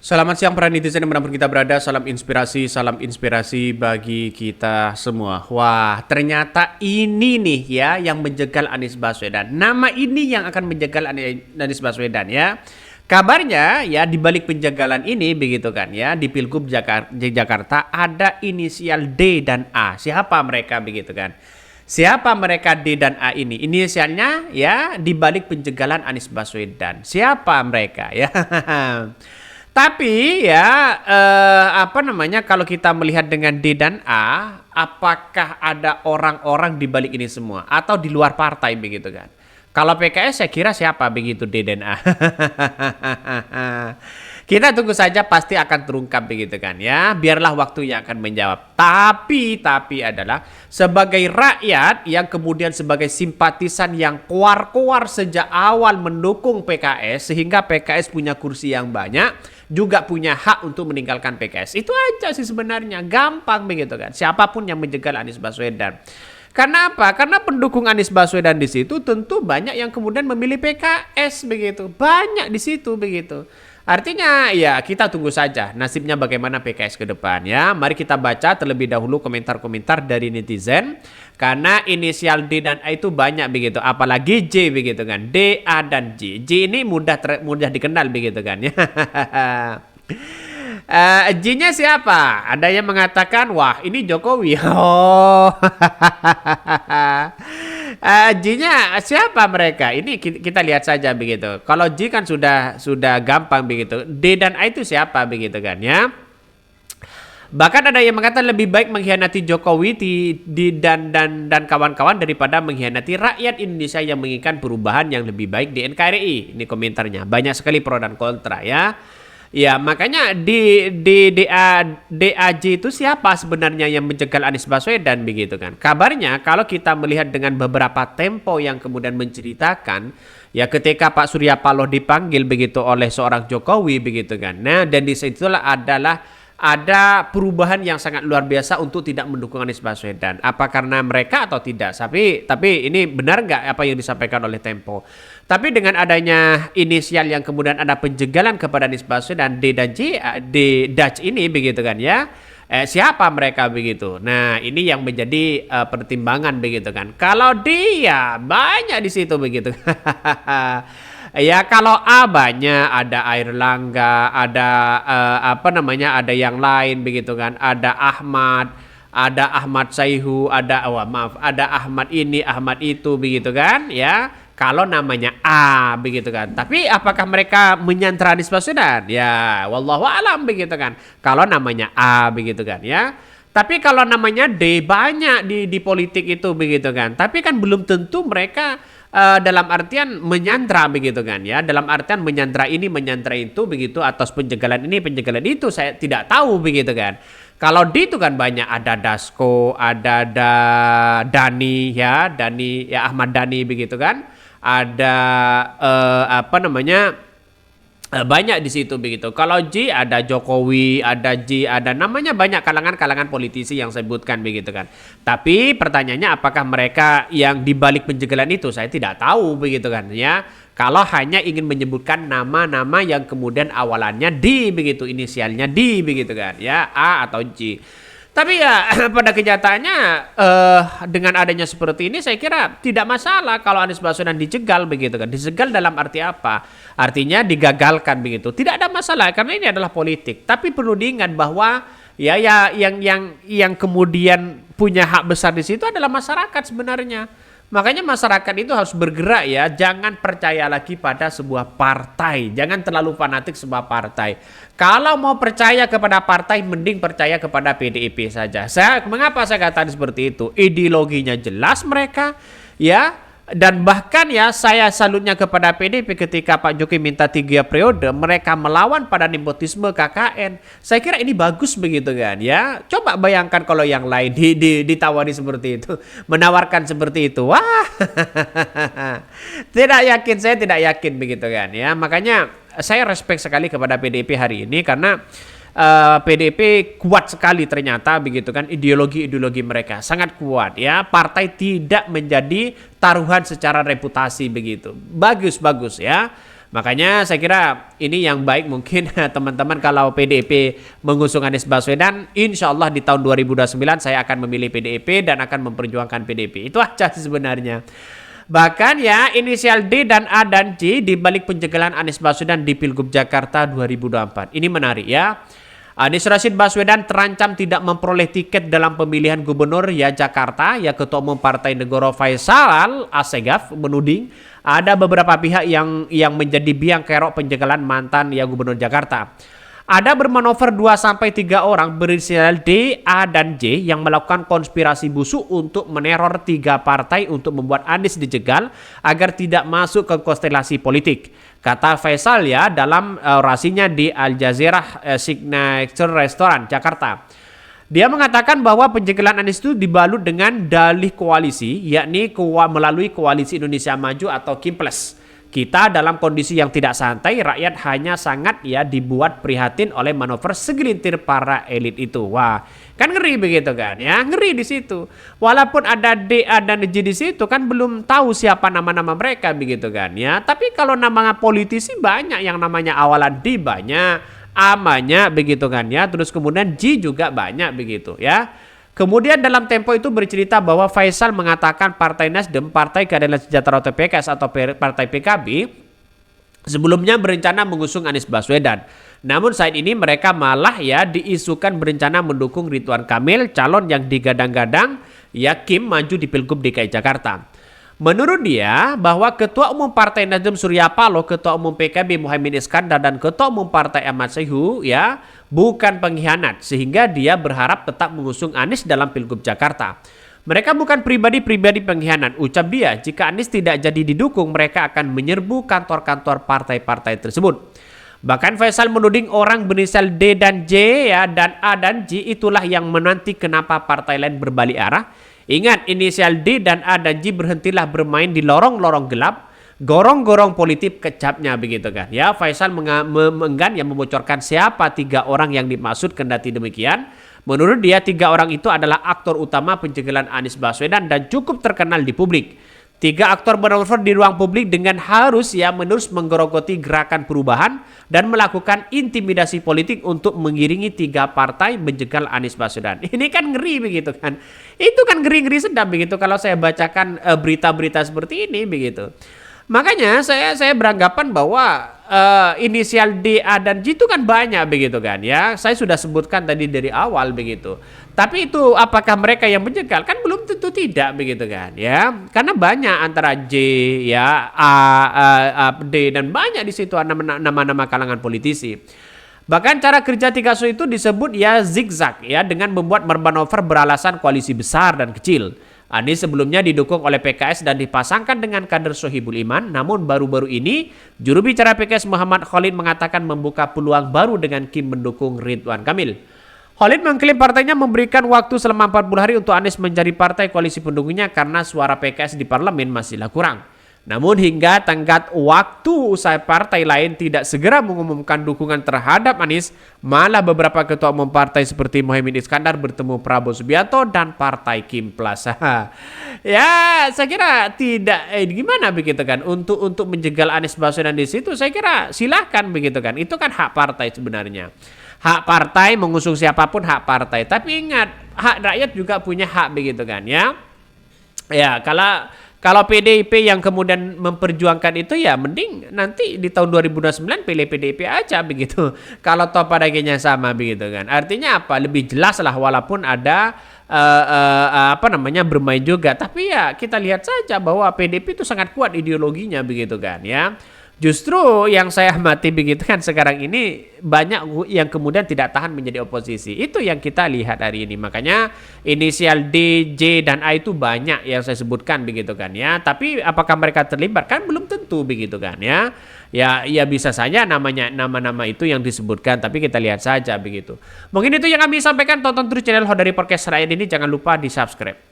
Selamat siang para netizen dimanapun kita berada, salam inspirasi bagi kita semua. Wah, ternyata ini nih ya yang menjegal Anies Baswedan. Nama ini yang akan menjegal Anies Baswedan ya. Kabarnya ya di balik penjagalan ini begitu kan ya, di Pilgub Jakarta ada inisial D dan A. Siapa mereka begitu kan? Siapa mereka D dan A ini? Inisialnya ya di balik penjagalan Anies Baswedan. Siapa mereka ya? Tapi ya apa namanya kalau kita melihat dengan D dan A, apakah ada orang-orang di balik ini semua atau di luar partai begitu kan? Kalau PKS saya kira siapa begitu D dan A. Kita tunggu saja pasti akan terungkap begitu kan ya. Biarlah waktu yang akan menjawab. Tapi adalah sebagai rakyat yang kemudian sebagai simpatisan yang kuar-kuar sejak awal mendukung PKS sehingga PKS punya kursi yang banyak, juga punya hak untuk meninggalkan PKS. Itu aja sih sebenarnya, gampang begitu kan. Siapapun yang menjegal Anies Baswedan. Karena apa? Karena pendukung Anies Baswedan di situ tentu banyak yang kemudian memilih PKS begitu. Banyak di situ begitu. Artinya ya kita tunggu saja nasibnya bagaimana PKS ke depan ya. Mari kita baca terlebih dahulu komentar-komentar dari netizen. Karena inisial D dan A itu banyak begitu. Apalagi J begitu kan. D, A, dan J. J ini mudah dikenal begitu kan ya. J-nya siapa? Ada yang mengatakan, wah ini Jokowi. Oh, J-nya siapa mereka? Ini kita lihat saja begitu. Kalau J kan sudah gampang begitu. D dan A itu siapa begitu kan ya? Bahkan ada yang mengatakan lebih baik mengkhianati Jokowi dan kawan-kawan daripada mengkhianati rakyat Indonesia yang menginginkan perubahan yang lebih baik di NKRI. Ini komentarnya. Banyak sekali pro dan kontra ya. Ya, makanya DAJ itu siapa sebenarnya yang menjegal Anies Baswedan begitu kan. Kabarnya kalau kita melihat dengan beberapa tempo yang kemudian menceritakan ya ketika Pak Surya Paloh dipanggil begitu oleh seorang Jokowi begitu kan. Nah, dan di situlah ada perubahan yang sangat luar biasa untuk tidak mendukung Anies Baswedan. Apa karena mereka atau tidak? Tapi ini benar nggak apa yang disampaikan oleh Tempo? Tapi dengan adanya inisial yang kemudian ada penjegalan kepada Anies Baswedan D dan J, D Dutch ini begitu kan ya. Siapa mereka begitu? Nah ini yang menjadi pertimbangan begitu kan. Kalau dia banyak di situ begitu. Ya kalau A banyak ada Airlangga, ada ada yang lain begitu kan, ada Ahmad Saihu, ada Ahmad ini, Ahmad itu begitu kan, ya. Kalau namanya A begitu kan. Tapi apakah mereka menyandra Anies Baswedan? Ya, wallahu alam begitu kan. Kalau namanya A begitu kan, ya. Tapi kalau namanya D banyak di politik itu begitu kan. Tapi kan belum tentu mereka dalam artian menyandra begitu kan ya. Dalam artian menyandra ini menyandra itu begitu atas penjagalan ini penjagalan itu saya tidak tahu begitu kan. Kalau D itu kan banyak ada Dasko, ada Dani ya, Ahmad Dhani begitu kan. Ada banyak di situ begitu. Kalau J ada Jokowi, ada J, ada namanya banyak kalangan-kalangan politisi yang sebutkan begitu kan. Tapi pertanyaannya apakah mereka yang dibalik penjegalan itu saya tidak tahu begitu kan ya. Kalau hanya ingin menyebutkan nama-nama yang kemudian awalannya D begitu, inisialnya D begitu kan ya, A atau J. Tapi ya pada kenyataannya dengan adanya seperti ini saya kira tidak masalah kalau Anies Baswedan dijegal begitu kan. Dijegal dalam arti apa? Artinya digagalkan begitu. Tidak ada masalah karena ini adalah politik. Tapi perlu diingat bahwa ya yang kemudian punya hak besar di situ adalah masyarakat sebenarnya. Makanya masyarakat itu harus bergerak ya, jangan percaya lagi pada sebuah partai, jangan terlalu fanatik sebuah partai. Kalau mau percaya kepada partai, mending percaya kepada PDIP saja. Mengapa saya katakan seperti itu? Ideologinya jelas mereka, ya. Dan bahkan ya saya salutnya kepada PDIP ketika Pak Jokowi minta 3 periode, mereka melawan pada nepotisme KKN. Saya kira ini bagus begitu kan ya. Coba bayangkan kalau yang lain ditawari seperti itu, menawarkan seperti itu. Wah. Saya tidak yakin begitu kan ya. Makanya saya respect sekali kepada PDIP hari ini karena PDIP kuat sekali ternyata begitu kan, ideologi mereka sangat kuat ya. Partai tidak menjadi taruhan secara reputasi begitu. Bagus ya. Makanya saya kira ini yang baik mungkin teman-teman kalau PDIP mengusung Anies Baswedan, insya Allah di tahun 2029 saya akan memilih PDIP dan akan memperjuangkan PDIP. Itu aja sebenarnya. Bahkan ya inisial D dan A dan J di balik penjagalan Anies Baswedan di Pilgub Jakarta 2024. Ini menarik ya. Anies Rashid Baswedan terancam tidak memperoleh tiket dalam pemilihan gubernur ya Jakarta. Ya Ketua Umum Partai Negoro Faisal Assegaf menuding ada beberapa pihak yang menjadi biang kerok penjagalan mantan ya Gubernur Jakarta. Ada bermanuver 2-3 orang berinisial D, A, dan J yang melakukan konspirasi busuk untuk meneror 3 partai untuk membuat Anies dijegal agar tidak masuk ke konstelasi politik. Kata Faisal ya dalam orasinya di Al Jazeera Signature Restaurant, Jakarta. Dia mengatakan bahwa penjagalan Anies itu dibalut dengan dalih koalisi, yakni melalui Koalisi Indonesia Maju atau KIMPLES. Kita dalam kondisi yang tidak santai, rakyat hanya sangat ya dibuat prihatin oleh manuver segelintir para elit itu. Wah, kan ngeri begitu kan ya, ngeri di situ. Walaupun ada D, A, dan J di situ kan belum tahu siapa nama-nama mereka begitu kan ya. Tapi kalau nama politisi banyak yang namanya awalan D banyak. A banyak begitu kan ya, terus kemudian J juga banyak begitu ya. Kemudian dalam Tempo itu bercerita bahwa Faisal mengatakan Partai Nasdem, Partai Keadilan Sejahtera atau PKS atau Partai PKB sebelumnya berencana mengusung Anies Baswedan. Namun saat ini mereka malah ya diisukan berencana mendukung Ridwan Kamil, calon yang digadang-gadang ya Kim maju di Pilgub DKI Jakarta. Menurut dia bahwa Ketua Umum Partai Nasdem Surya Paloh, Ketua Umum PKB Muhaimin Iskandar dan Ketua Umum Partai Ahmad Saihu ya bukan pengkhianat sehingga dia berharap tetap mengusung Anies dalam Pilgub Jakarta. Mereka bukan pribadi-pribadi pengkhianat, ucap dia. Jika Anies tidak jadi didukung, mereka akan menyerbu kantor-kantor partai-partai tersebut. Bahkan Faisal menuding orang berinisial D dan J ya dan A dan J itulah yang menanti kenapa partai lain berbalik arah. Ingat, inisial D dan A dan J berhentilah bermain di lorong-lorong gelap, gorong-gorong politik kecapnya begitu kan. Ya, Faisal enggan yang membocorkan siapa 3 orang yang dimaksud kendati demikian. Menurut dia 3 orang itu adalah aktor utama penjagalan Anies Baswedan dan cukup terkenal di publik. 3 aktor bermanuver di ruang publik dengan harus ya menerus menggerogoti gerakan perubahan dan melakukan intimidasi politik untuk mengiringi 3 partai menjegal Anies Baswedan. Ini kan ngeri begitu kan. Itu kan ngeri-ngeri sedap begitu kalau saya bacakan berita-berita seperti ini begitu. Makanya saya beranggapan bahwa inisial D, A, dan J itu kan banyak begitu kan ya. Saya sudah sebutkan tadi dari awal begitu. Tapi itu apakah mereka yang menjegal? Kan belum tentu tidak begitu kan ya. Karena banyak antara J ya, A, D dan banyak di situ nama-nama kalangan politisi. Bahkan cara kerja 3 so itu disebut ya zigzag ya dengan membuat bermanuver beralasan koalisi besar dan kecil. Anies sebelumnya didukung oleh PKS dan dipasangkan dengan kader Sohibul Iman. Namun baru-baru ini juru bicara PKS Muhammad Khalid mengatakan membuka peluang baru dengan Kim mendukung Ridwan Kamil. Khalid mengklaim partainya memberikan waktu selama 40 hari untuk Anies mencari partai koalisi pendukungnya karena suara PKS di parlemen masihlah kurang. Namun hingga tenggat waktu usai partai lain tidak segera mengumumkan dukungan terhadap Anies, malah beberapa ketua umum partai seperti Muhaimin Iskandar bertemu Prabowo Subianto dan partai KIMPLES. Ya, saya kira tidak gimana begitu kan untuk menjegal Anies Baswedan di situ. Saya kira silahkan begitu kan. Itu kan hak partai sebenarnya. Hak partai mengusung siapapun hak partai. Tapi ingat, hak rakyat juga punya hak begitu kan ya. Ya, kalau PDIP yang kemudian memperjuangkan itu ya mending nanti di tahun 2029 pilih PDIP aja begitu. Kalau toh padanya sama begitu kan. Artinya apa? Lebih jelas lah walaupun ada bermain juga. Tapi ya kita lihat saja bahwa PDIP itu sangat kuat ideologinya begitu kan ya. Justru yang saya amati begitu kan sekarang ini banyak yang kemudian tidak tahan menjadi oposisi. Itu yang kita lihat hari ini. Makanya inisial D, J, dan A itu banyak yang saya sebutkan begitu kan ya. Tapi apakah mereka terlibat? Kan belum tentu begitu kan ya. Ya bisa saja nama-nama itu yang disebutkan. Tapi kita lihat saja begitu. Mungkin itu yang kami sampaikan. Tonton terus channel Hodari Podcast Rakyat ini. Jangan lupa di subscribe.